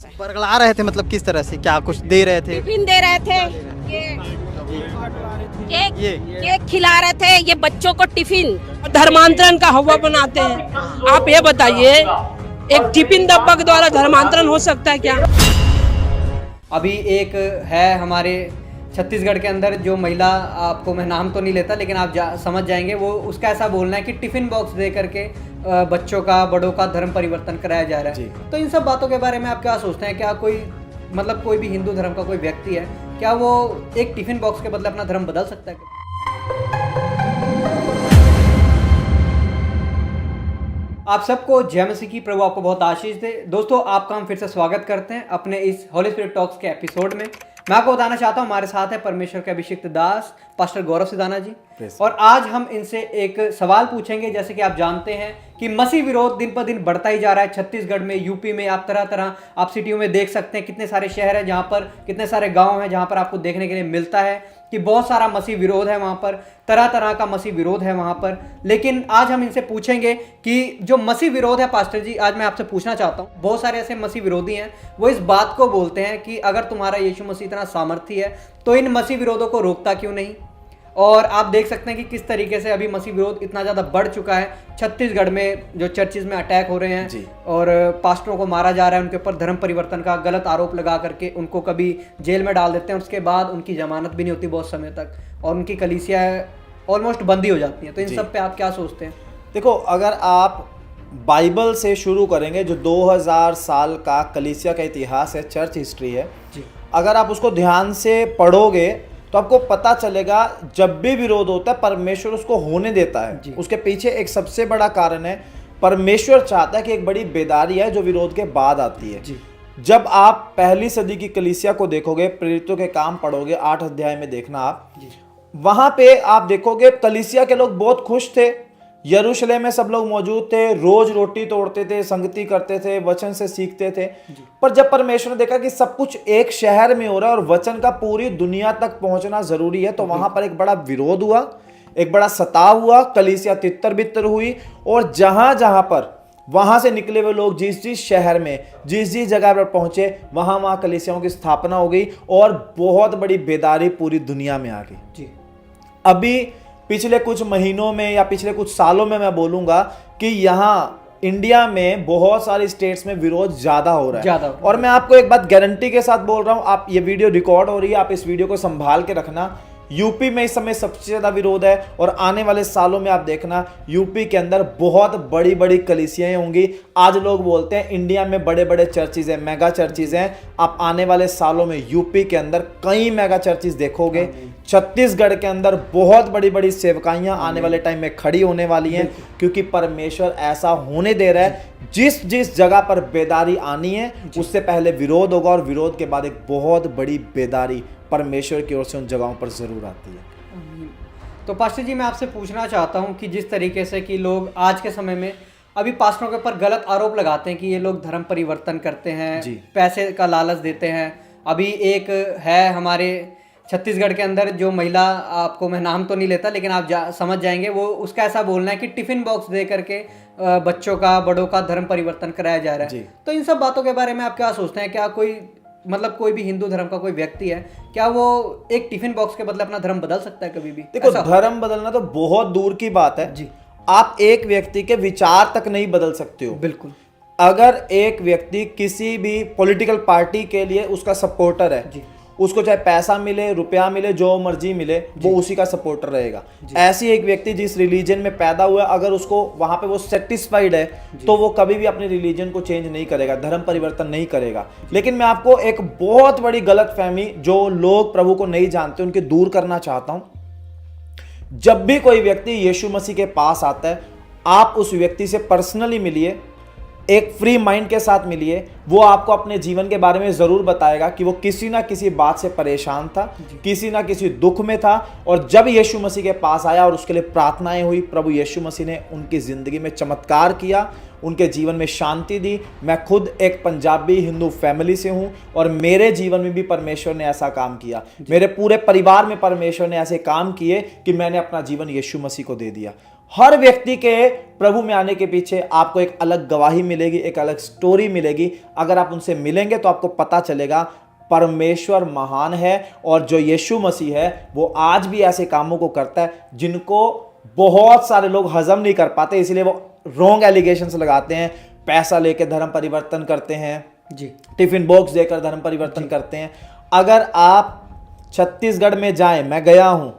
बरगला रहे थे, मतलब किस तरह से, क्या कुछ दे रहे थे? टिफिन दे रहे थे, केक ये केक खिला रहे थे, ये बच्चों को टिफिन धर्मांतरण का हवा बनाते हैं। आप ये बताइए, एक टिफिन डब्बा के द्वारा धर्मांतरण हो सकता है क्या? अभी एक है हमारे छत्तीसगढ़ के अंदर जो महिला, आपको मैं नाम तो नहीं लेता लेकिन आप समझ जाएंगे, वो उसका ऐसा बोलना है कि टिफिन बॉक्स दे करके बच्चों का, बड़ों का धर्म परिवर्तन कराया जा रहा है। तो इन सब बातों के बारे में आप क्या सोचते हैं? क्या कोई, मतलब कोई भी हिंदू धर्म का कोई व्यक्ति है, क्या वो एक टिफिन बॉक्स के बदले अपना धर्म बदल सकता है? आप सबको जय मसीह की, प्रभु आपको बहुत आशीष दे। दोस्तों, आपका हम फिर से स्वागत करते हैं अपने इस होली स्पिरिट टॉक्स के एपिसोड में। मैं आपको बताना चाहता हूं, हमारे साथ है परमेश्वर के अभिषिक्त दास पास्टर गौरव सिदाना जी। और आज हम इनसे एक सवाल पूछेंगे। जैसे कि आप जानते हैं कि मसीह विरोध दिन पर दिन बढ़ता ही जा रहा है। छत्तीसगढ़ में, यूपी में, आप तरह तरह आप सिटियों में देख सकते हैं, कितने सारे शहर हैं जहां पर, कितने सारे गांव हैं जहां पर आपको देखने के लिए मिलता है कि बहुत सारा मसीह विरोध है वहां पर, तरह तरह का मसीह विरोध है वहां पर। लेकिन आज हम इनसे पूछेंगे कि जो मसीह विरोध है, पास्टर जी, आज मैं आपसे पूछना चाहता हूं, बहुत सारे ऐसे मसीह विरोधी हैं, वो इस बात को बोलते हैं कि अगर तुम्हारा यीशु मसीह इतना सामर्थी है तो इन मसीह विरोधों को रोकता क्यों नहीं? और आप देख सकते हैं कि किस तरीके से अभी मसीह विरोध इतना ज़्यादा बढ़ चुका है। छत्तीसगढ़ में जो चर्चिज में अटैक हो रहे हैं और पास्टरों को मारा जा रहा है, उनके ऊपर धर्म परिवर्तन का गलत आरोप लगा करके उनको कभी जेल में डाल देते हैं, उसके बाद उनकी जमानत भी नहीं होती बहुत समय तक, और उनकी कलीसिया ऑलमोस्ट बंद ही हो जाती हैं। तो इन सब पे आप क्या सोचते हैं? देखो, अगर आप बाइबल से शुरू करेंगे, जो 2000 साल का कलीसिया का इतिहास है, चर्च हिस्ट्री है, अगर आप उसको ध्यान से पढ़ोगे तो आपको पता चलेगा, जब भी विरोध होता है परमेश्वर उसको होने देता है। उसके पीछे एक सबसे बड़ा कारण है, परमेश्वर चाहता है कि एक बड़ी बेदारी है जो विरोध के बाद आती है। जब आप पहली सदी की कलीसिया को देखोगे, प्रेरितों के काम पढ़ोगे, 8 अध्याय में देखना आप, वहां पे आप देखोगे कलीसिया के लोग बहुत खुश थे। यरूशलेम में सब लोग मौजूद थे, रोज रोटी तोड़ते थे, संगति करते थे, वचन से सीखते थे। पर जब परमेश्वर ने देखा कि सब कुछ एक शहर में हो रहा है और वचन का पूरी दुनिया तक पहुंचना जरूरी है, तो वहां पर एक बड़ा विरोध हुआ, एक बड़ा सताव हुआ, कलीसिया तितर बितर हुई। और जहां जहां पर वहां से निकले हुए लोग जिस जिस शहर में, जिस जिस जगह पर पहुंचे, वहां वहां कलीसियाओं की स्थापना हो गई और बहुत बड़ी बेदारी पूरी दुनिया में आ गई। अभी पिछले कुछ महीनों में या पिछले कुछ सालों में मैं बोलूंगा कि यहाँ इंडिया में बहुत सारी स्टेट्स में विरोध ज्यादा हो रहा है। और मैं आपको एक बात गारंटी के साथ बोल रहा हूं, आप, ये वीडियो रिकॉर्ड हो रही है, आप इस वीडियो को संभाल के रखना। यूपी में इस समय सबसे ज्यादा विरोध है और आने वाले सालों में आप देखना यूपी के अंदर बहुत बड़ी बड़ी कलीसियाएं होंगी। आज लोग बोलते हैं इंडिया में बड़े बड़े चर्चिज हैं, मेगा चर्चिज हैं। आप आने वाले सालों में यूपी के अंदर कई मेगा चर्चिज देखोगे। छत्तीसगढ़ के अंदर बहुत बड़ी बड़ी सेवकाइयां आने वाले टाइम में खड़ी होने वाली हैं, क्योंकि परमेश्वर ऐसा होने दे रहा है। जिस जिस जगह पर बेदारी आनी है उससे पहले विरोध होगा, और विरोध के बाद एक बहुत बड़ी बेदारी परमेश्वर की ओर से उन जगहों पर जरूर आती है। तो पास्टर जी, मैं आपसे पूछना चाहता हूं कि जिस तरीके से कि लोग आज के समय में अभी पास्टरों के ऊपर गलत आरोप लगाते हैं कि ये लोग धर्म परिवर्तन करते हैं, पैसे का लालच देते हैं। अभी एक है हमारे छत्तीसगढ़ के अंदर जो महिला, आपको मैं नाम तो नहीं लेता लेकिन आप समझ जाएंगे, वो उसका ऐसा बोलना है कि टिफिन बॉक्स दे करके बच्चों का, बड़ों का धर्म परिवर्तन कराया जा रहा है। तो इन सब बातों के बारे में आप क्या सोचते हैं? क्या कोई, मतलब कोई भी हिंदू धर्म का कोई व्यक्ति है, क्या वो एक टिफिन बॉक्स के बदले अपना धर्म बदल सकता है कभी भी? देखो, धर्म बदलना तो बहुत दूर की बात है जी। आप एक व्यक्ति के विचार तक नहीं बदल सकते हो। बिल्कुल। अगर एक व्यक्ति किसी भी पॉलिटिकल पार्टी के लिए उसका सपोर्टर है जी, उसको चाहे पैसा मिले, रुपया मिले, जो मर्जी मिले, वो उसी का सपोर्टर रहेगा। ऐसी एक व्यक्ति जिस रिलीजन में पैदा हुआ, अगर उसको वहां पे वो सेटिस्फाइड है तो वो कभी भी अपने रिलीजन को चेंज नहीं करेगा, धर्म परिवर्तन नहीं करेगा। लेकिन मैं आपको एक बहुत बड़ी गलतफहमी जो लोग प्रभु को नहीं जानते उनके दूर करना चाहता हूं। जब भी कोई व्यक्ति यीशु मसीह के पास आता है, आप उस व्यक्ति से पर्सनली मिलिए, एक फ्री माइंड के साथ मिलिए। वो आपको अपने जीवन के बारे में जरूर बताएगा कि वो किसी ना किसी बात से परेशान था, किसी ना किसी दुख में था, और जब यीशु मसीह के पास आया और उसके लिए प्रार्थनाएं हुई, प्रभु यीशु मसीह ने उनकी जिंदगी में चमत्कार किया, उनके जीवन में शांति दी। मैं खुद एक पंजाबी हिंदू फैमिली से हूं और मेरे जीवन में भी परमेश्वर ने ऐसा काम किया। मेरे पूरे परिवार में परमेश्वर ने ऐसे काम किए कि मैंने अपना जीवन यीशु मसीह को दे दिया। हर व्यक्ति के प्रभु में आने के पीछे आपको एक अलग गवाही मिलेगी, एक अलग स्टोरी मिलेगी। अगर आप उनसे मिलेंगे तो आपको पता चलेगा परमेश्वर महान है, और जो यीशु मसीह है वो आज भी ऐसे कामों को करता है जिनको बहुत सारे लोग हजम नहीं कर पाते, इसलिए वो रॉन्ग एलिगेशंस लगाते हैं, पैसा लेके धर्म परिवर्तन करते हैं जी, टिफिन बॉक्स देकर धर्म परिवर्तन करते हैं। अगर आप छत्तीसगढ़ में जाएं, मैं गया हूं,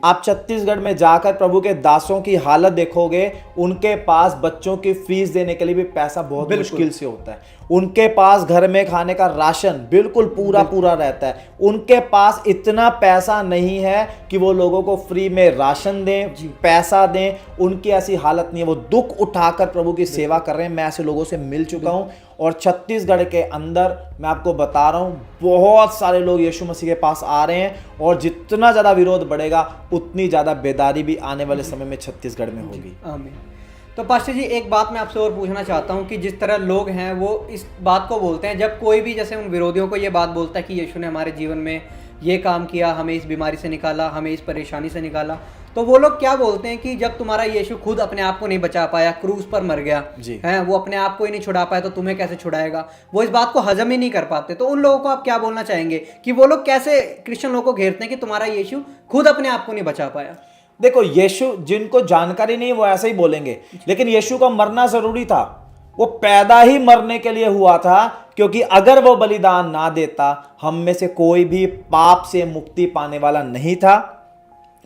आप छत्तीसगढ़ में जाकर प्रभु के दासों की हालत देखोगे, उनके पास बच्चों की फीस देने के लिए भी पैसा बहुत मुश्किल से होता है। उनके पास घर में खाने का राशन बिल्कुल पूरा रहता है। उनके पास इतना पैसा नहीं है कि वो लोगों को फ्री में राशन दें, पैसा दें। उनकी ऐसी हालत नहीं है, वो दुख उठाकर प्रभु की सेवा कर रहे हैं। मैं ऐसे लोगों से मिल चुका हूं, और छत्तीसगढ़ के अंदर मैं आपको बता रहा हूं बहुत सारे लोग यीशु मसीह के पास आ रहे हैं, और जितना ज़्यादा विरोध बढ़ेगा उतनी ज़्यादा बेदारी भी आने वाले समय में छत्तीसगढ़ में होगी। आमीन। तो पास्टर जी, एक बात मैं आपसे और पूछना चाहता हूं कि जिस तरह लोग हैं वो इस बात को बोलते हैं, जब कोई भी जैसे उन विरोधियों को ये बात बोलता है कि यीशु ने हमारे जीवन में ये काम किया, हमें इस बीमारी से निकाला, हमें इस परेशानी से निकाला, तो वो लोग क्या बोलते हैं कि जब तुम्हारा यीशु खुद अपने आप को नहीं बचा पाया, क्रूस पर मर गया है, वो अपने आप को ही नहीं छुड़ा पाया, तो तुम्हें कैसे छुड़ाएगा। वो इस बात को हजम ही नहीं कर पाते। तो उन लोगों को आप क्या बोलना चाहेंगे कि वो लोग कैसे क्रिश्चियन लोगों को घेरते हैं कि तुम्हारा यीशु खुद अपने आप को नहीं बचा पाया। देखो, यीशु, जिनको जानकारी नहीं वो ऐसे ही बोलेंगे, लेकिन यीशु का मरना जरूरी था। वो पैदा ही मरने के लिए हुआ था, क्योंकि अगर वो बलिदान ना देता, हम में से कोई भी पाप से मुक्ति पाने वाला नहीं था।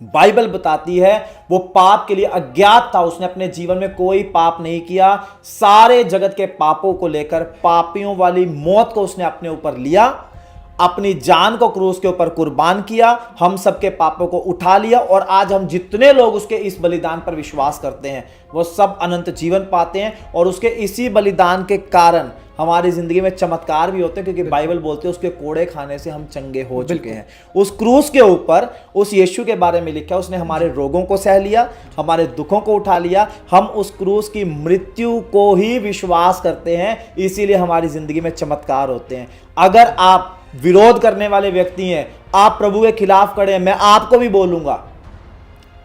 बाइबल बताती है वो पाप के लिए अज्ञात था, उसने अपने जीवन में कोई पाप नहीं किया। सारे जगत के पापों को लेकर पापियों वाली मौत को उसने अपने ऊपर लिया, अपनी जान को क्रूस के ऊपर कुर्बान किया, हम सबके पापों को उठा लिया, और आज हम जितने लोग उसके इस बलिदान पर विश्वास करते हैं वो सब अनंत जीवन पाते हैं। और उसके इसी बलिदान के कारण हमारी जिंदगी में चमत्कार भी होते हैं, क्योंकि बाइबल बोलते हैं उसके कोड़े खाने से हम चंगे हो चुके हैं। उस क्रूस के ऊपर उस यीशु के बारे में लिखा है, उसने हमारे रोगों को सह लिया, हमारे दुखों को उठा लिया। हम उस क्रूस की मृत्यु को ही विश्वास करते हैं, इसीलिए हमारी जिंदगी में चमत्कार होते हैं। अगर आप विरोध करने वाले व्यक्ति हैं, आप प्रभु के खिलाफ खड़े हैं, मैं आपको भी बोलूंगा,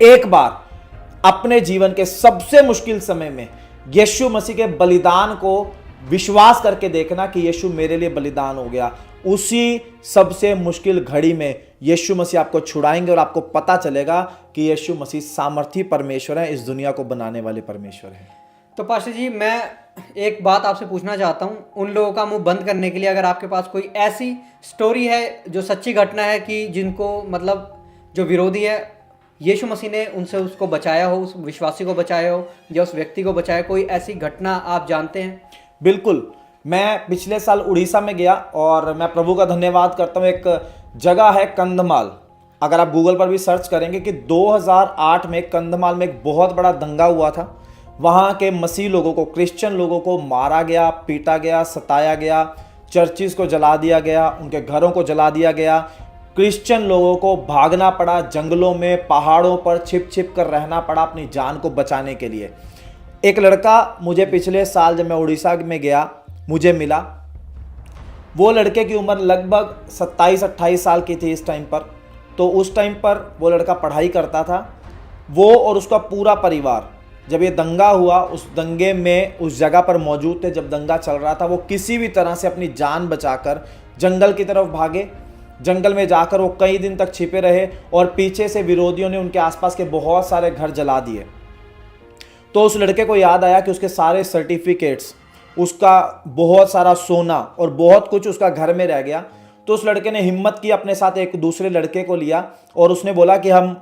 एक बार अपने जीवन के सबसे मुश्किल समय में यीशु मसीह के बलिदान को विश्वास करके देखना कि यीशु मेरे लिए बलिदान हो गया। उसी सबसे मुश्किल घड़ी में यीशु मसीह आपको छुड़ाएंगे, और आपको पता चलेगा कि यीशु मसीह सामर्थी परमेश्वर है, इस दुनिया को बनाने वाले परमेश्वर है। तो पास्टर जी, मैं एक बात आपसे पूछना चाहता हूँ, उन लोगों का मुंह बंद करने के लिए, अगर आपके पास कोई ऐसी स्टोरी है जो सच्ची घटना है कि जिनको मतलब जो विरोधी है यीशु मसीह ने उनसे उसको बचाया हो, उस विश्वासी को बचाया हो या उस व्यक्ति को बचाया, कोई ऐसी घटना आप जानते हैं? बिल्कुल, मैं पिछले साल उड़ीसा में गया, और मैं प्रभु का धन्यवाद करता हूँ। एक जगह है कंधमाल, अगर आप गूगल पर भी सर्च करेंगे कि 2008 में कंधमाल में एक बहुत बड़ा दंगा हुआ था। वहाँ के मसीह लोगों को, क्रिश्चियन लोगों को मारा गया, पीटा गया, सताया गया, चर्चिज़ को जला दिया गया, उनके घरों को जला दिया गया। क्रिश्चियन लोगों को भागना पड़ा, जंगलों में, पहाड़ों पर छिप छिप कर रहना पड़ा अपनी जान को बचाने के लिए। एक लड़का मुझे पिछले साल जब मैं उड़ीसा में गया मुझे मिला। वो लड़के की उम्र लगभग 27-28 साल की थी इस टाइम पर। तो उस टाइम पर वो लड़का पढ़ाई करता था। वो और उसका पूरा परिवार, जब ये दंगा हुआ, उस दंगे में उस जगह पर मौजूद थे जब दंगा चल रहा था। वो किसी भी तरह से अपनी जान बचाकर जंगल की तरफ भागे। जंगल में जाकर वो कई दिन तक छिपे रहे, और पीछे से विरोधियों ने उनके आसपास के बहुत सारे घर जला दिए। तो उस लड़के को याद आया कि उसके सारे सर्टिफिकेट्स, उसका बहुत सारा सोना और बहुत कुछ उसका घर में रह गया। तो उस लड़के ने हिम्मत की, अपने साथ एक दूसरे लड़के को लिया, और उसने बोला कि हम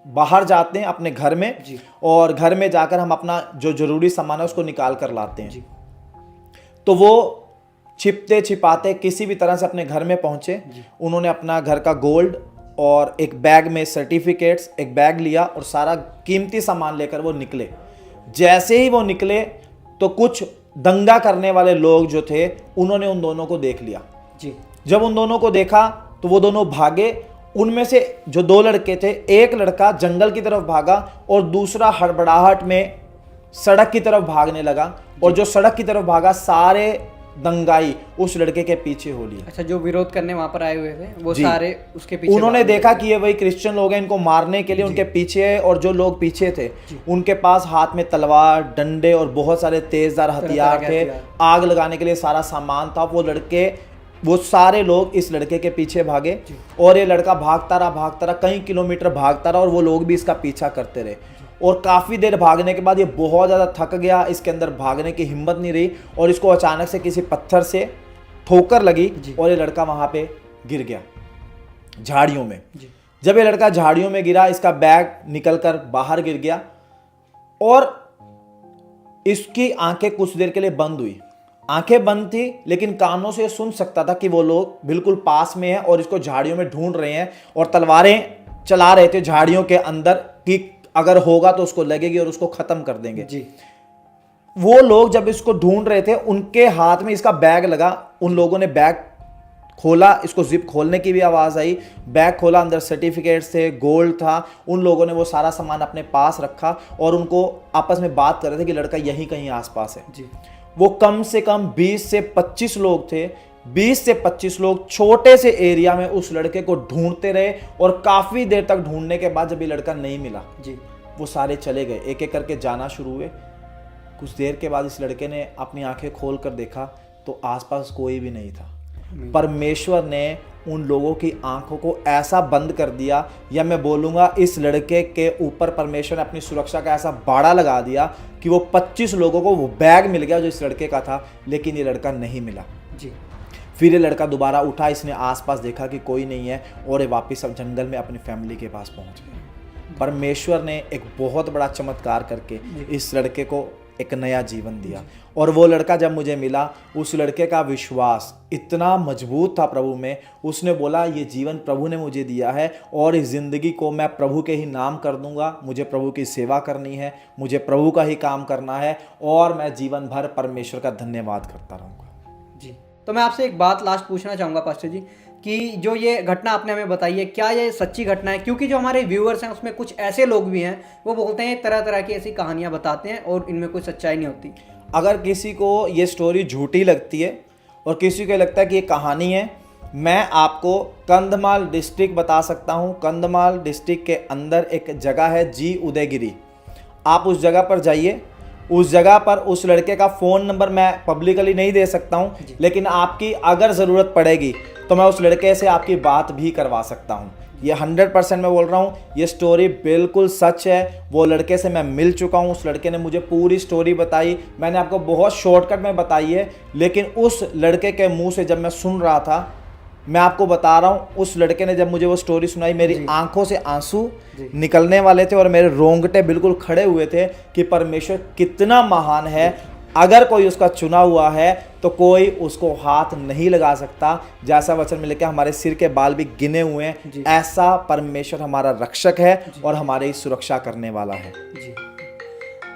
बाहर जाते हैं अपने घर में, और घर में जाकर हम अपना जो जरूरी सामान है उसको निकाल कर लाते हैं। तो वो छिपते छिपाते किसी भी तरह से अपने घर में पहुंचे। उन्होंने अपना घर का गोल्ड और एक बैग में सर्टिफिकेट्स, एक बैग लिया, और सारा कीमती सामान लेकर वो निकले। जैसे ही वो निकले तो कुछ दंगा करने वाले लोग जो थे उन्होंने उन दोनों को देख लिया। जब उन दोनों को देखा तो वो दोनों भागे। उनमें से जो 2 लड़के थे, एक लड़का जंगल की तरफ भागा और दूसरा हड़बड़ाहट में सड़क की तरफ भागने लगा। और जो सड़क की तरफ भागा, सारे दंगाई उस लड़के के पीछे हो लिया। अच्छा, जो विरोध करने वहां पर आए हुए थे वो जी। सारे उसके पीछे उन्होंने भाग गए। देखा कि ये वही क्रिश्चियन लोग हैं, इनको मारने के लिए उनके पीछे है, और जो लोग पीछे थे उनके पास हाथ में तलवार, डंडे और बहुत सारे तेजदार हथियार के थे, हथियार। आग लगाने के लिए सारा सामान था। वो सारे लोग इस लड़के के पीछे भागे और ये लड़का भागता रहा कई किलोमीटर भागता रहा, और वो लोग भी इसका पीछा करते रहे। और काफ़ी देर भागने के बाद ये बहुत ज़्यादा थक गया, इसके अंदर भागने की हिम्मत नहीं रही, और इसको अचानक से किसी पत्थर से ठोकर लगी और ये लड़का वहाँ पे गिर गया झाड़ियों में। जब ये लड़का झाड़ियों में गिरा, इसका बैग निकलकर बाहर गिर गया और इसकी आंखें कुछ देर के लिए बंद हुई। आंखें बंद थी लेकिन कानों से सुन सकता था कि वो लोग बिल्कुल पास में हैं और इसको झाड़ियों में ढूंढ रहे हैं और तलवारें चला रहे थे झाड़ियों के अंदर कि अगर होगा तो उसको लगेगी और उसको खत्म कर देंगे। जी। वो लोग जब इसको ढूंढ रहे थे उनके हाथ में इसका बैग लगा। उन लोगों ने बैग खोला, इसको जिप खोलने की भी आवाज़ आई। बैग खोला, अंदर सर्टिफिकेट्स थे, गोल्ड था। उन लोगों ने वो सारा सामान अपने पास रखा और उनको आपस में बात कर रहे थे कि लड़का यहीं कहीं आसपास है। जी। वो कम से कम 20 से 25 लोग थे। 20 से 25 लोग छोटे से एरिया में उस लड़के को ढूंढते रहे और काफ़ी देर तक ढूंढने के बाद जब ये लड़का नहीं मिला, जी, वो सारे चले गए, एक एक करके जाना शुरू हुए। कुछ देर के बाद इस लड़के ने अपनी आंखें खोल कर देखा तो आसपास कोई भी नहीं था। परमेश्वर ने उन लोगों की आंखों को ऐसा बंद कर दिया, या मैं बोलूँगा इस लड़के के ऊपर परमेश्वर ने अपनी सुरक्षा का ऐसा बाड़ा लगा दिया कि वो 25 लोगों को वो बैग मिल गया जो इस लड़के का था, लेकिन ये लड़का नहीं मिला। जी। फिर ये लड़का दोबारा उठा, इसने आसपास देखा कि कोई नहीं है और ये वापस अब जंगल में अपनी फैमिली के पास पहुंच गया। परमेश्वर ने एक बहुत बड़ा चमत्कार करके इस लड़के को एक नया जीवन दिया। और वो लड़का जब मुझे मिला, उस लड़के का विश्वास इतना मजबूत था प्रभु में, उसने बोला ये जीवन प्रभु ने मुझे दिया है और इस ज़िंदगी को मैं प्रभु के ही नाम कर दूंगा। मुझे प्रभु की सेवा करनी है, मुझे प्रभु का ही काम करना है और मैं जीवन भर परमेश्वर का धन्यवाद करता रहूँगा। जी। तो मैं आपसे एक बात लास्ट पूछना चाहूँगा पास्टर जी, कि जो ये घटना आपने हमें बताई है, क्या ये सच्ची घटना है? क्योंकि जो हमारे व्यूअर्स हैं उसमें कुछ ऐसे लोग भी हैं, वो बोलते हैं तरह तरह की ऐसी कहानियाँ बताते हैं और इनमें कोई सच्चाई नहीं होती। अगर किसी को ये स्टोरी झूठी लगती है और किसी को लगता है कि ये कहानी है, मैं आपको कंधमाल डिस्ट्रिक्ट बता सकता हूँ। कंधमाल डिस्ट्रिक्ट के अंदर एक जगह है जी उदयगिरी, आप उस जगह पर जाइए। उस जगह पर उस लड़के का फ़ोन नंबर मैं पब्लिकली नहीं दे सकता हूँ, लेकिन आपकी अगर ज़रूरत पड़ेगी तो मैं उस लड़के से आपकी बात भी करवा सकता हूँ। ये 100% मैं बोल रहा हूँ, ये स्टोरी बिल्कुल सच है। वो लड़के से मैं मिल चुका हूँ, उस लड़के ने मुझे पूरी स्टोरी बताई। मैंने आपको बहुत शॉर्टकट में बताई है, लेकिन उस लड़के के मुंह से जब मैं सुन रहा था, मैं आपको बता रहा हूँ, उस लड़के ने जब मुझे वो स्टोरी सुनाई, मेरी आंखों से आंसू निकलने वाले थे और मेरे रोंगटे बिल्कुल खड़े हुए थे कि परमेश्वर कितना महान है। अगर कोई उसका चुना हुआ है तो कोई उसको हाथ नहीं लगा सकता। जैसा वचन में लिखा है, हमारे सिर के बाल भी गिने हुए हैं, ऐसा परमेश्वर हमारा रक्षक है और हमारी सुरक्षा करने वाला है। जी।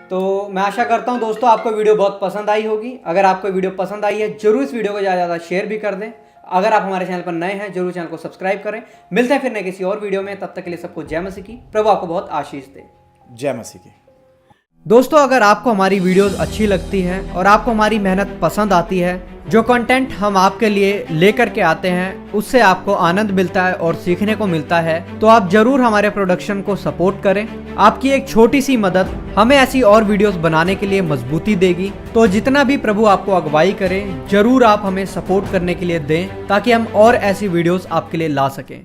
तो मैं आशा करता हूँ दोस्तों आपको वीडियो बहुत पसंद आई होगी। अगर आपको वीडियो पसंद आई है, जरूर इस वीडियो को ज़्यादा ज़्यादा शेयर भी कर दें। अगर आप हमारे चैनल पर नए हैं, जरूर चैनल को सब्सक्राइब करें। मिलते हैं फिर नए किसी और वीडियो में, तब तक के लिए सबको जय मसीह की। प्रभु आपको बहुत आशीष दे। जय मसीह की। दोस्तों, अगर आपको हमारी वीडियोस अच्छी लगती हैं और आपको हमारी मेहनत पसंद आती है, जो कंटेंट हम आपके लिए लेकर के आते हैं उससे आपको आनंद मिलता है और सीखने को मिलता है, तो आप जरूर हमारे प्रोडक्शन को सपोर्ट करें। आपकी एक छोटी सी मदद हमें ऐसी और वीडियोस बनाने के लिए मजबूती देगी। तो जितना भी प्रभु आपको अगुवाई करे, जरूर आप हमें सपोर्ट करने के लिए दें, ताकि हम और ऐसी वीडियोस आपके लिए ला सकें।